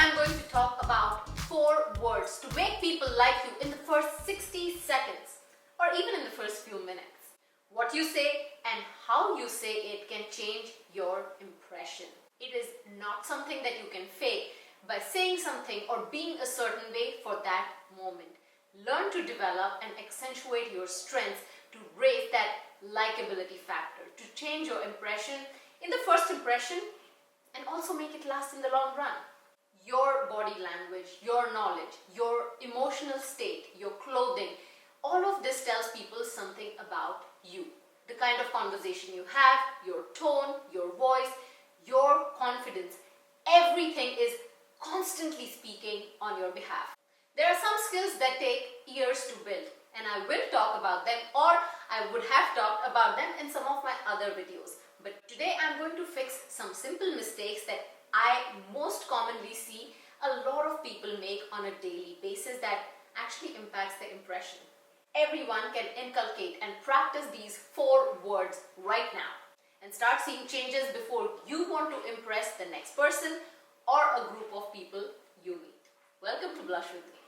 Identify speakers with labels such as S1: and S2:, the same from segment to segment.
S1: I'm going to talk about 4 words to make people like you in the first 60 seconds or even in the first few minutes. What you say and how you say it can change your impression. It is not something that you can fake by saying something or being a certain way for that moment. Learn to develop and accentuate your strengths to raise that likability factor, to change your impression in the first impression and also make it last in the long run. Your body language, your knowledge, your emotional state, your clothing, all of this tells people something about you. The kind of conversation you have, your tone, your voice, your confidence, everything is constantly speaking on your behalf. There are some skills that take years to build, and I will talk about them, or I would have talked about them in some of my other videos. But today I'm going to fix some simple mistakes that I most commonly see a lot of people make on a daily basis that actually impacts their impression. Everyone can inculcate and practice these 4 words right now and start seeing changes before you want to impress the next person or a group of people you meet. Welcome to Blush with me.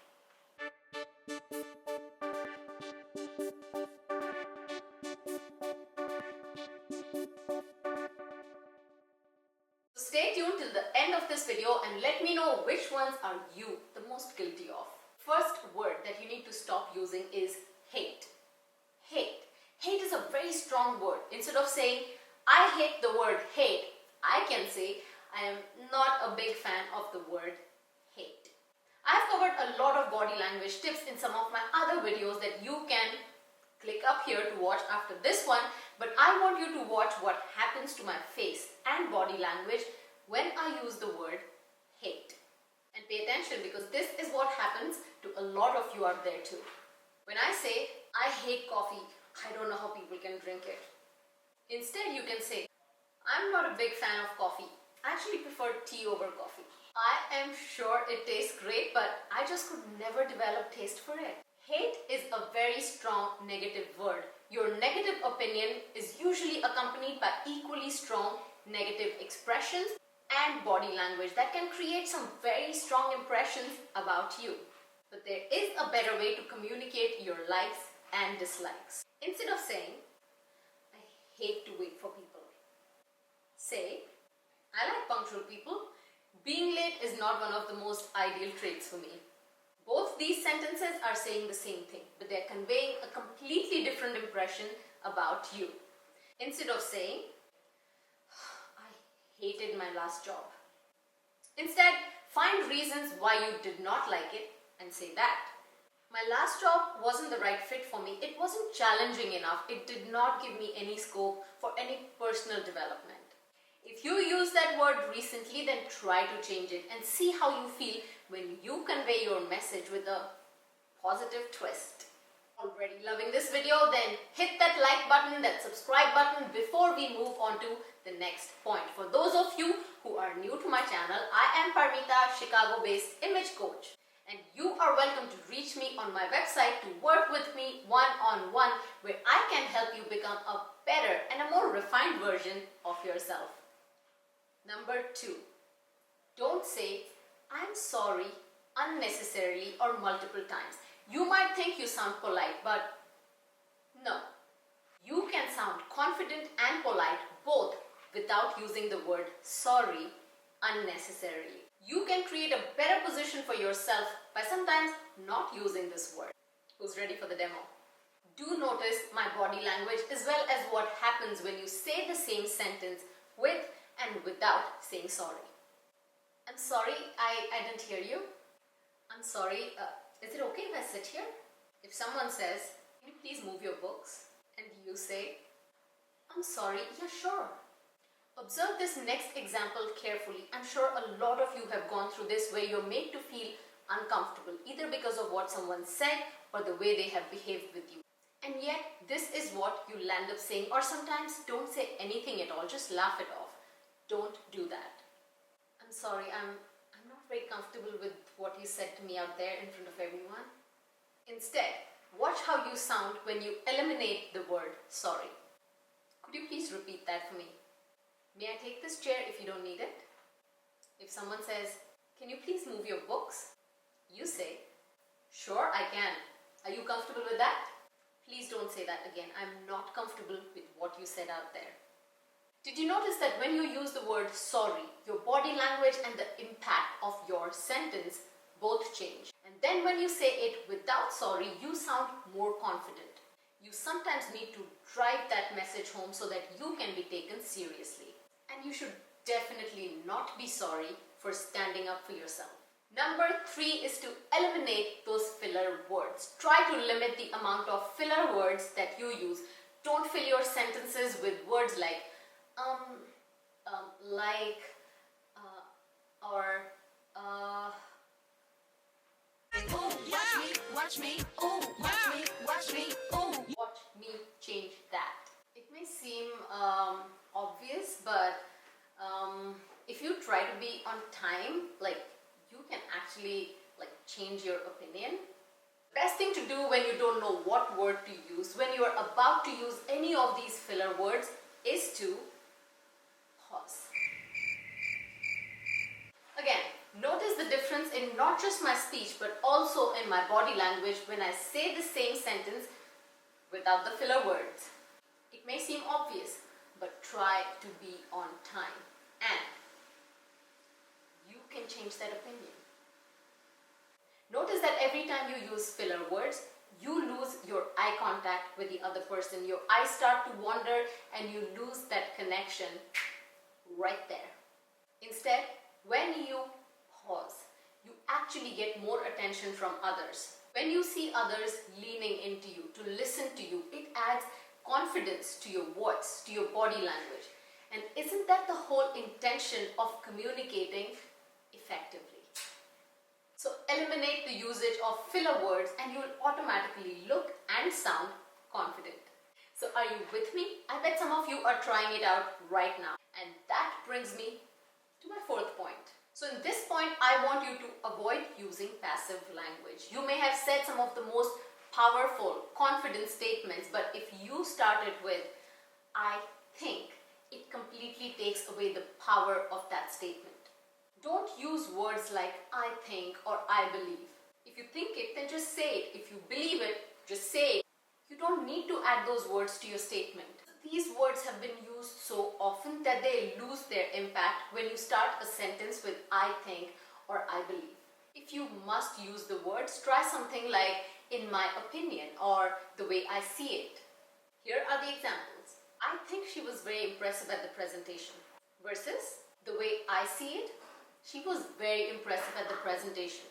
S1: So stay tuned till the end of this video and let me know which ones are you the most guilty of. First word that you need to stop using is hate. Hate. Hate is a very strong word. Instead of saying, I hate the word hate, I can say, I am not a big fan of the word hate. I've covered a lot of body language tips in some of my other videos that you can click up here to watch after this one, but I want you to watch what happens to my face and body language when I use the word hate. And pay attention because this is what happens to a lot of you out there too. When I say, I hate coffee, I don't know how people can drink it. Instead, you can say, I'm not a big fan of coffee. I actually prefer tea over coffee. I am sure it tastes great, but I just could never develop taste for it. Hate is a very strong negative word. Your negative opinion is usually accompanied by equally strong negative expressions and body language that can create some very strong impressions about you. But there is a better way to communicate your likes and dislikes. Instead of saying, I hate to wait for people, say, I like punctual people. Being late is not one of the most ideal traits for me. Both these sentences are saying the same thing, but they're conveying a completely different impression about you. Instead of saying, I hated my last job. Instead, find reasons why you did not like it and say that. My last job wasn't the right fit for me. It wasn't challenging enough. It did not give me any scope for any personal development. If you use that word recently, then try to change it and see how you feel when you convey your message with a positive twist. Already loving this video? Then hit that like button, that subscribe button before we move on to the next point. For those of you who are new to my channel, I am Parmita, Chicago-based image coach. And you are welcome to reach me on my website to work with me one-on-one, where I can help you become a better and a more refined version of yourself. Number 2, don't say, I'm sorry unnecessarily or multiple times. You might think you sound polite, but no. You can sound confident and polite both without using the word sorry unnecessarily. You can create a better position for yourself by sometimes not using this word. Who's ready for the demo? Do notice my body language as well as what happens when you say the same sentence with and without saying sorry. I'm sorry, I didn't hear you. I'm sorry, is it okay if I sit here? If someone says, can you please move your books? And you say, I'm sorry, yeah sure. Observe this next example carefully. I'm sure a lot of you have gone through this where you're made to feel uncomfortable, either because of what someone said or the way they have behaved with you. And yet, this is what you land up saying, or sometimes don't say anything at all, just laugh it off. Don't do that. I'm sorry, I'm not very comfortable with what you said to me out there in front of everyone. Instead, watch how you sound when you eliminate the word sorry. Could you please repeat that for me? May I take this chair if you don't need it? If someone says, Can you please move your books? You say, sure, I can. Are you comfortable with that? Please don't say that again. I'm not comfortable with what you said out there. Did you notice that when you use the word sorry, your body language and the impact of your sentence both change? And then when you say it without sorry, you sound more confident. You sometimes need to drive that message home so that you can be taken seriously. And you should definitely not be sorry for standing up for yourself. Number 3 is to eliminate those filler words. Try to limit the amount of filler words that you use. Don't fill your sentences with words like like, or
S2: Ooh, watch me, ooh, watch me, ooh.
S1: Watch me change that. It may seem obvious, but if you try to be on time, you can actually change your opinion. Best thing to do when you don't know what word to use, when you are about to use any of these filler words, is to pause. Again, notice the difference in not just my speech but also in my body language when I say the same sentence without the filler words. It may seem obvious, but try to be on time and you can change that opinion. Notice that every time you use filler words, you lose your eye contact with the other person. Your eyes start to wander and you lose that connection right there. Instead, when you pause, you actually get more attention from others. When you see others leaning into you, to listen to you, it adds confidence to your voice, to your body language. And isn't that the whole intention of communicating effectively? So eliminate the usage of filler words and you will automatically look and sound confident. So are you with me? I bet some of you are trying it out right now. And that brings me to my 4th point. So in this point, I want you to avoid using passive language. You may have said some of the most powerful, confident statements, but if you started with, I think, it completely takes away the power of that statement. Don't use words like I think or I believe. If you think it, then just say it. If you believe it, just say it. You don't need to add those words to your statement. These words have been used so often that they lose their impact when you start a sentence with I think or I believe. If you must use the words, try something like in my opinion or the way I see it. Here are the examples. I think she was very impressive at the presentation. Versus the way I see it, she was very impressive at the presentation.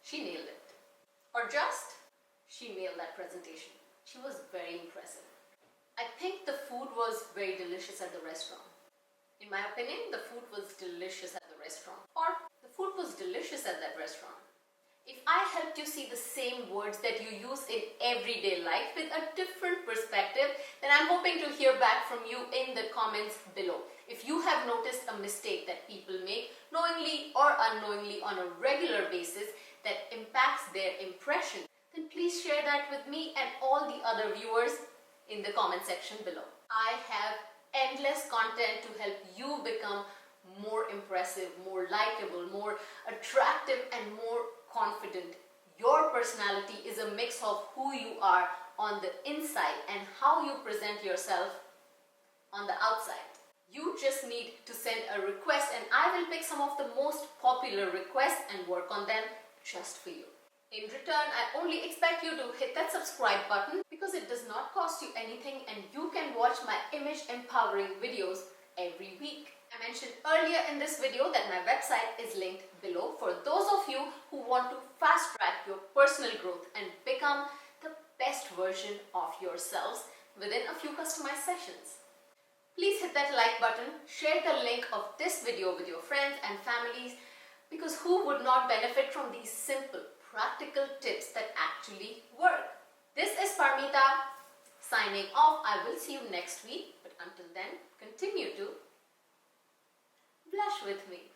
S1: She nailed it. Or just, she nailed that presentation. She was very impressive. I think the food was very delicious at the restaurant. In my opinion, the food was delicious at the restaurant. Or the food was delicious at that restaurant. If I helped you see the same words that you use in everyday life with a different perspective, then I'm hoping to hear back from you in the comments below. If you have noticed a mistake that people make, knowingly or unknowingly on a regular basis, that impacts their impression, then please share that with me and all the other viewers in the comment section below. I have endless content to help you become more impressive, more likable, more attractive and more confident. Your personality is a mix of who you are on the inside and how you present yourself on the outside. You just need to send a request and I will pick some of the most popular requests and work on them just for you. In return, I only expect you to hit that subscribe button because it does not cost you anything and you can watch my image empowering videos every week. I mentioned earlier in this video that my website is linked below for those of you who want to fast track your personal growth and become the best version of yourselves within a few customized sessions. Please hit that like button, share the link of this video with your friends and families because who would not benefit from these simple, practical tips that actually work? This is Parmita signing off. I will see you next week, but until then, continue to blush with me.